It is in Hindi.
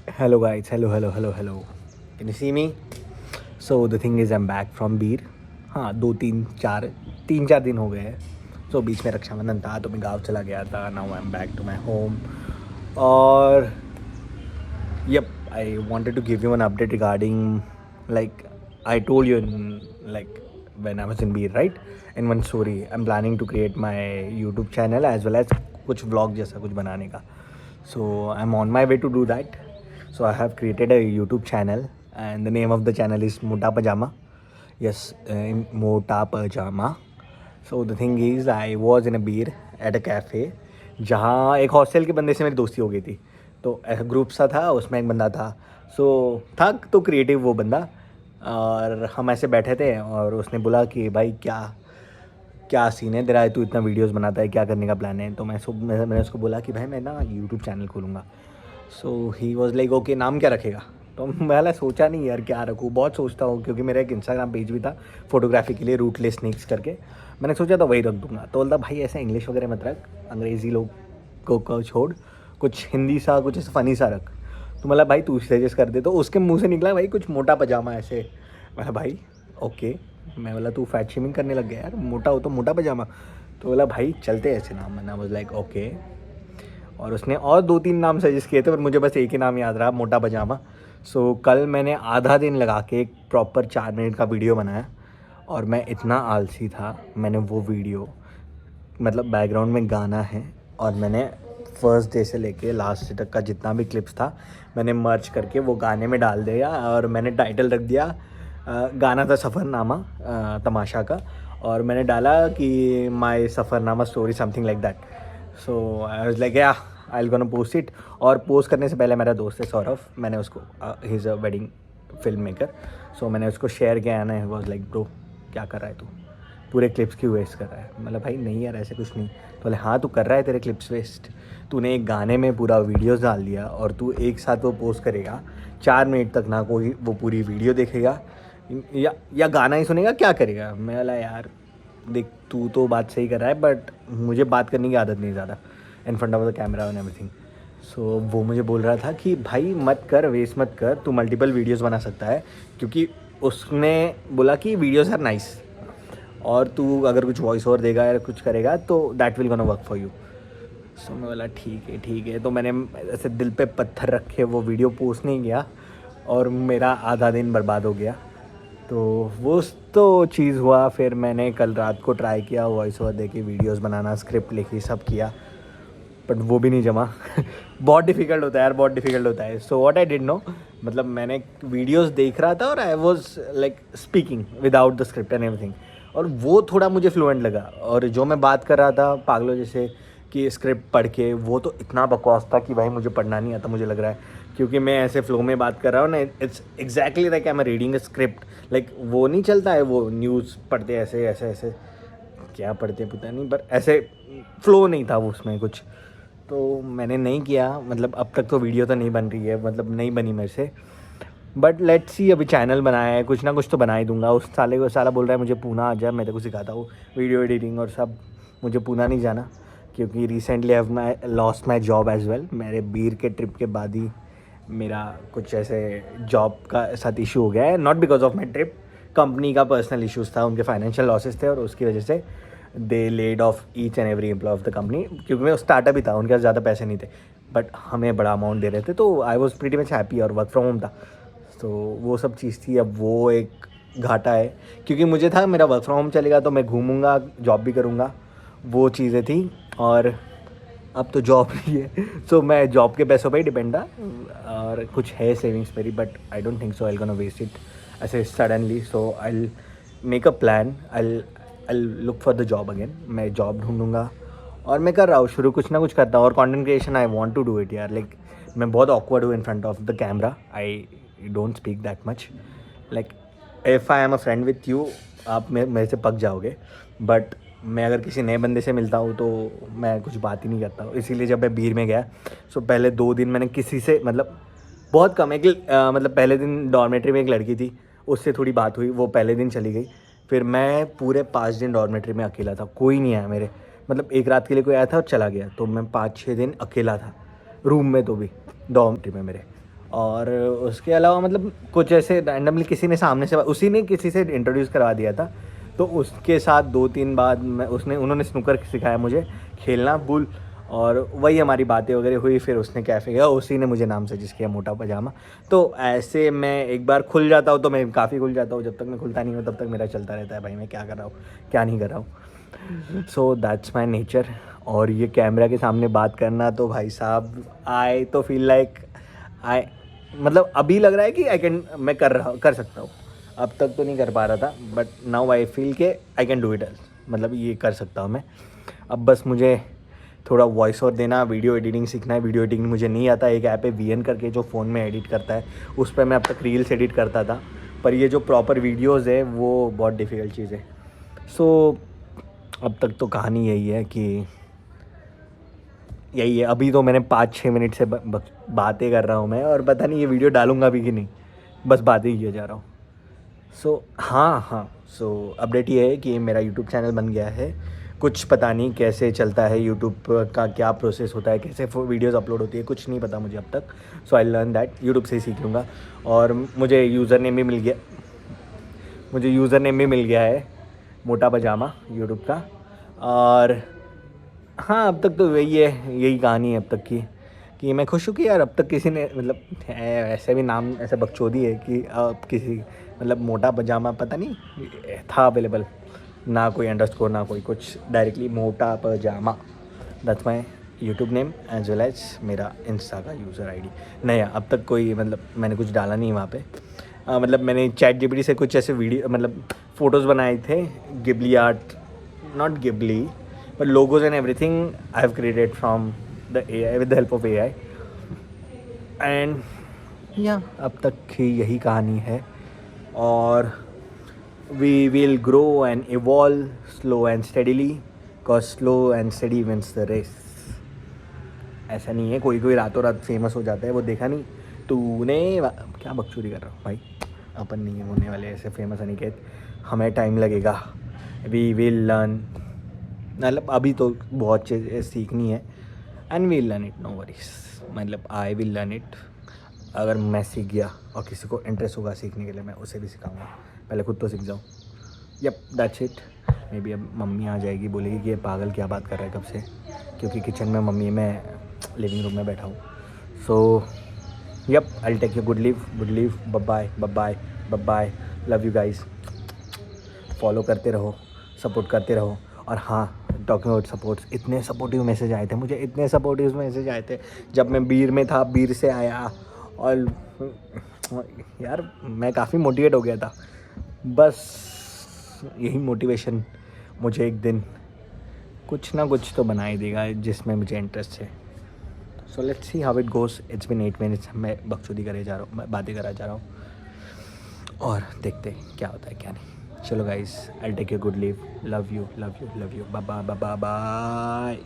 Hello guys, hello. Can you see me? So the thing is I'm back from बीर. हाँ 2 3 4 दिन हो गए हैं. So बीच में रक्षाबंधन था तो मैं गाँव चला गया था. Now I'm back to my home. और yep, I wanted to give you an update regarding, like I told you in, like when I was in Bir, right? In one story, I'm planning to create my YouTube channel as well as कुछ vlog जैसा कुछ बनाने का. So I'm on my way to do that. So I have created a YouTube channel and the name of the channel is Mota Pajama. Yes, in Mota Pajama. So the thing is I was in a beer at a cafe जहाँ एक हॉस्टल के बंदे से मेरी दोस्ती हो गई थी. तो ऐसा ग्रुप सा था, उसमें एक बंदा था. सो था तो क्रिएटिव वो बंदा. और हम ऐसे बैठे थे और उसने बोला कि भाई क्या क्या सीन है तेरा, तू इतना वीडियोस बनाता है, क्या करने का प्लान है. तो मैंने उसको बोला कि भाई मैं ना यूट्यूब चैनल खोलूँगा. सो ही वॉज लाइक ओके, नाम क्या रखेगा. तो मैंने सोचा नहीं यार क्या रखूँ, बहुत सोचता हूँ क्योंकि मेरा एक इंस्टाग्राम पेज भी था फोटोग्राफी के लिए, रूटलेस स्नेक्स करके. मैंने सोचा था वही रख दूँगा. तो बोलता भाई ऐसे इंग्लिश वगैरह मत रख, अंग्रेज़ी लोग को छोड़, कुछ हिंदी सा, कुछ ऐसा फ़नी सा रख. तो मतलब भाई तू सजेस्ट कर दे. तो उसके मुंह से निकला भाई कुछ मोटा पजामा ऐसे. मैं भाई ओके. मैं बोला तू फैट शेमिंग करने लग गया यार, मोटा हो तो मोटा पजामा. तो बोला भाई चलते ऐसे नाम. मैंने वाज लाइक ओके. और उसने और 2 3 नाम सजेस्ट किए थे पर मुझे बस एक ही नाम याद रहा, मोटा पजामा. सो कल मैंने आधा दिन लगा के एक प्रॉपर 4 मिनट का वीडियो बनाया. और मैं इतना आलसी था, मैंने वो वीडियो, मतलब बैकग्राउंड में गाना है और मैंने फर्स्ट डे से लेके लास्ट डे तक का जितना भी क्लिप्स था मैंने मर्ज करके वो गाने में डाल दिया. और मैंने टाइटल रख दिया, गाना था सफ़रनामा तमाशा का. और मैंने डाला कि my Safarnama story something like that. So I was like yeah I will gonna post it. और पोस्ट करने से पहले मेरा दोस्त है सौरभ, मैंने उसको, he is a wedding film maker. So मैंने उसको शेयर किया ना. ही वाज लाइक ब्रो क्या कर रहा है तू, पूरे क्लिप्स क्यों वेस्ट कर रहा है. मतलब भाई नहीं यार ऐसे कुछ नहीं. तो बोले हाँ तू कर रहा है, तेरे क्लिप्स वेस्ट. तूने एक गाने में पूरा वीडियोस डाल दिया और तू एक साथ वो पोस्ट करेगा 4 मिनट तक, ना कोई वो पूरी वीडियो देखेगा या गाना ही सुनेगा, क्या करेगा. मैं बोला यार देख तू तो बात सही कर रहा है बट मुझे बात करने की आदत नहीं ज़्यादा in front of the camera and everything. So वो मुझे बोल रहा था कि भाई मत कर, वेस्ट मत कर, तू मल्टीपल वीडियोस बना सकता है. क्योंकि उसने बोला कि वीडियोस आर नाइस और तू अगर कुछ वॉइस ओवर देगा या कुछ करेगा तो that will gonna work for you. So मैं बोला ठीक है. तो मैंने ऐसे दिल पे पत्थर रखे वो वीडियो पोस्ट नहीं किया और मेरा आधा दिन बर्बाद हो गया. तो वो तो चीज़ हुआ. फिर मैंने कल रात को ट्राई किया वॉइस ओवर दे के वीडियोज़ बनाना, स्क्रिप्ट लिखी, सब किया बट वो भी नहीं जमा. बहुत डिफ़िकल्ट होता है यार, बहुत डिफ़िकल्ट होता है. So what I did know, मतलब मैंने वीडियोस देख रहा था और I was like speaking without the script and everything. और वो थोड़ा मुझे फ्लुएंट लगा. और जो मैं बात कर रहा था पागलों जैसे कि स्क्रिप्ट पढ़ के, वो तो इतना बकवास था कि भाई मुझे पढ़ना नहीं आता मुझे लग रहा है. क्योंकि मैं ऐसे फ्लो में बात कर रहा हूँ ना, it's exactly like I am reading a script. Like वो नहीं चलता है वो न्यूज़ पढ़ते ऐसे ऐसे ऐसे, क्या पढ़ते पता नहीं, पर ऐसे फ्लो नहीं था वो उसमें कुछ. तो मैंने नहीं किया. मतलब अब तक तो वीडियो तो नहीं बन रही है, मतलब नहीं बनी मेरे से. बट लेट्स सी, अभी चैनल बनाया है, कुछ ना कुछ तो बना ही दूंगा. उस साले को साला बोल रहा है मुझे पूना आ जा, मैं तेरे को सिखाता हूँ वीडियो एडिटिंग और सब. मुझे पूना नहीं जाना क्योंकि recently have my lost my job as well. मेरे बीर के ट्रिप के बाद ही मेरा कुछ ऐसे जॉब का साथ इशू हो गया है. Not because of my trip, company का पर्सनल इशूज़ था, उनके फाइनेंशियल लॉसेस थे और उसकी वजह से they laid off each and every employee of the company. क्योंकि मैं स्टार्टअप ही था, उनके पास ज़्यादा पैसे नहीं थे बट हमें बड़ा अमाउंट दे रहे थे. तो I was pretty much happy और वर्क फ्रॉम होम था. तो वो सब चीज़ थी. अब वो एक घाटा है क्योंकि मुझे था मेरा वर्क फ्रॉम होम चलेगा तो मैं घूमूंगा, जॉब भी करूँगा, वो चीज़ें थी. और अब तो जॉब नहीं है. सो मैं जॉब के पैसों पे ही डिपेंड था. और कुछ है सेविंग्स मेरी but I don't think so I gonna waste it ऐसे suddenly. So I make a plan, I look for the job again. मैं जॉब ढूंढूंगा और मैं कर रहा हूँ शुरू, कुछ ना कुछ करता हूँ. और content creation I want to do it यार. लाइक मैं बहुत ऑकवर्ड हूँ in front of the camera. I don't speak that much. Like if I am a friend with you, आप मेरे से पक जाओगे. बट मैं अगर किसी नए बंदे से मिलता हूँ तो मैं कुछ बात ही नहीं करता हूँ. इसीलिए जब मैं बीर में गया, सो पहले 2 दिन मैंने किसी से, मतलब बहुत कम, मतलब पहले दिन डॉर्मेट्री में एक लड़की थी, उससे थोड़ी बात हुई, वो पहले दिन चली गई. फिर मैं पूरे 5 दिन डॉर्मेट्री में अकेला था, कोई नहीं आया मेरे. मतलब एक रात के लिए कोई आया था और चला गया. तो मैं 5 6 दिन अकेला था रूम में, तो भी डॉर्मेट्री में मेरे. और उसके अलावा मतलब कुछ ऐसे रैंडमली किसी ने सामने से उसी ने किसी से इंट्रोड्यूस करवा दिया था, तो उसके साथ 2-3 बार उन्होंने स्नूकर सिखाया मुझे खेलना बुल, और वही हमारी बातें वगैरह हुई। फिर उसने कैफ़े गया, उसी ने मुझे नाम सजेस्ट किया मोटा पजामा। तो ऐसे मैं एक बार खुल जाता हूँ तो मैं काफ़ी खुल जाता हूँ, जब तक मैं खुलता नहीं हूँ तब तक मेरा चलता रहता है भाई मैं क्या कर रहा हूँ क्या नहीं कर रहा हूँ। So that's my nature. और ये कैमरा के सामने बात करना तो भाई साहब आई तो फील लाइक आई मतलब अभी लग रहा है कि मैं कर सकता हूँ। अब तक तो नहीं कर पा रहा था, बट नाउ आई फील के आई कैन डू इट, मतलब ये कर सकता हूँ मैं। अब बस मुझे थोड़ा वॉइस ओवर देना, वीडियो एडिटिंग सीखना है। वीडियो एडिटिंग मुझे नहीं आता। एक ऐप है VN करके जो फ़ोन में एडिट करता है, उस पर मैं अब तक रील्स एडिट करता था, पर ये जो प्रॉपर वीडियोज़ है वो बहुत डिफ़िकल्ट चीज़ है। सो अब तक तो कहानी यही है कि यही है। अभी तो मैंने 5-6 मिनट से बातें कर रहा हूँ मैं, और पता नहीं ये वीडियो डालूँगा भी कि नहीं, बस बातें ही किए जा रहा हूँ। सो अपडेट ये है कि मेरा यूट्यूब चैनल बन गया है। कुछ पता नहीं कैसे चलता है यूट्यूब का, क्या प्रोसेस होता है, कैसे वीडियोस अपलोड होती है, कुछ नहीं पता मुझे अब तक। सो आई लर्न दैट, यूट्यूब से ही सीख लूँगा। और मुझे यूज़र नेम भी मिल गया है मोटा पजामा यूट्यूब का। और हाँ, अब तक तो यही कहानी है अब तक की, कि मैं खुश हूँ कि यार अब तक किसी ने मतलब ऐसे भी नाम ऐसे बकचोदी है कि अब किसी मतलब मोटा पजामा पता नहीं था अवेलेबल, ना कोई अंडरस्कोर ना कोई कुछ, directly Mota Pajama. That's my YouTube name as well as मेरा इंस्टा का यूज़र आईडी। नया अब तक कोई मतलब मैंने कुछ डाला नहीं वहाँ पे। मतलब मैंने ChatGPT से कुछ ऐसे वीडियो मतलब फ़ोटोज़ बनाए थे, Ghibli art, not Ghibli but logos and everything I have created from the AI with the help of AI. And yeah, अब तक की यही कहानी है। और we will grow and evolve slow and steadily, cause slow and steady wins the race. ऐसा नहीं है कोई रातों रात फेमस हो जाता है, वो देखा नहीं तूने। क्या बकचोदी कर रहा हूँ भाई, अपन नहीं होने वाले ऐसे फेमस अनिकेत, हमें टाइम लगेगा। वी विल लर्न, मतलब अभी तो बहुत चीज़ें सीखनी है, and we learn it, no worries. मतलब आई विल लर्न इट। अगर मैं सीख गया और किसी को इंटरेस्ट होगा सीखने के लिए, मैं उसे भी सिखाऊंगा, पहले खुद तो सीख जाऊँ। Yup, that's it. Maybe अब मम्मी आ जाएगी, बोलेगी कि ये पागल क्या बात कर रहा है कब से, क्योंकि किचन में मम्मी, मैं लिविंग रूम में बैठा हूँ। So yup, I take you good leave, bye bye, love you guys. Follow करते रहो, सपोर्ट करते रहो। और हाँ, टॉकिंग अबाउट सपोर्ट्स, इतने सपोर्टिव मैसेज आए थे मुझे, इतने सपोर्टिव मैसेज आए थे जब मैं बीर में था, बीर से आया, और यार मैं काफ़ी मोटिवेट हो गया था। बस यही मोटिवेशन मुझे एक दिन कुछ ना कुछ तो बना ही देगा जिसमें मुझे इंटरेस्ट है। So let's see how it goes. It's been 8 minutes, मैं बकचोदी करे जा रहा हूँ, मैं बातें करा जा रहा हूँ, और देखते क्या होता है क्या नहीं। चलो guys, I take you good leave, love you, bye bye.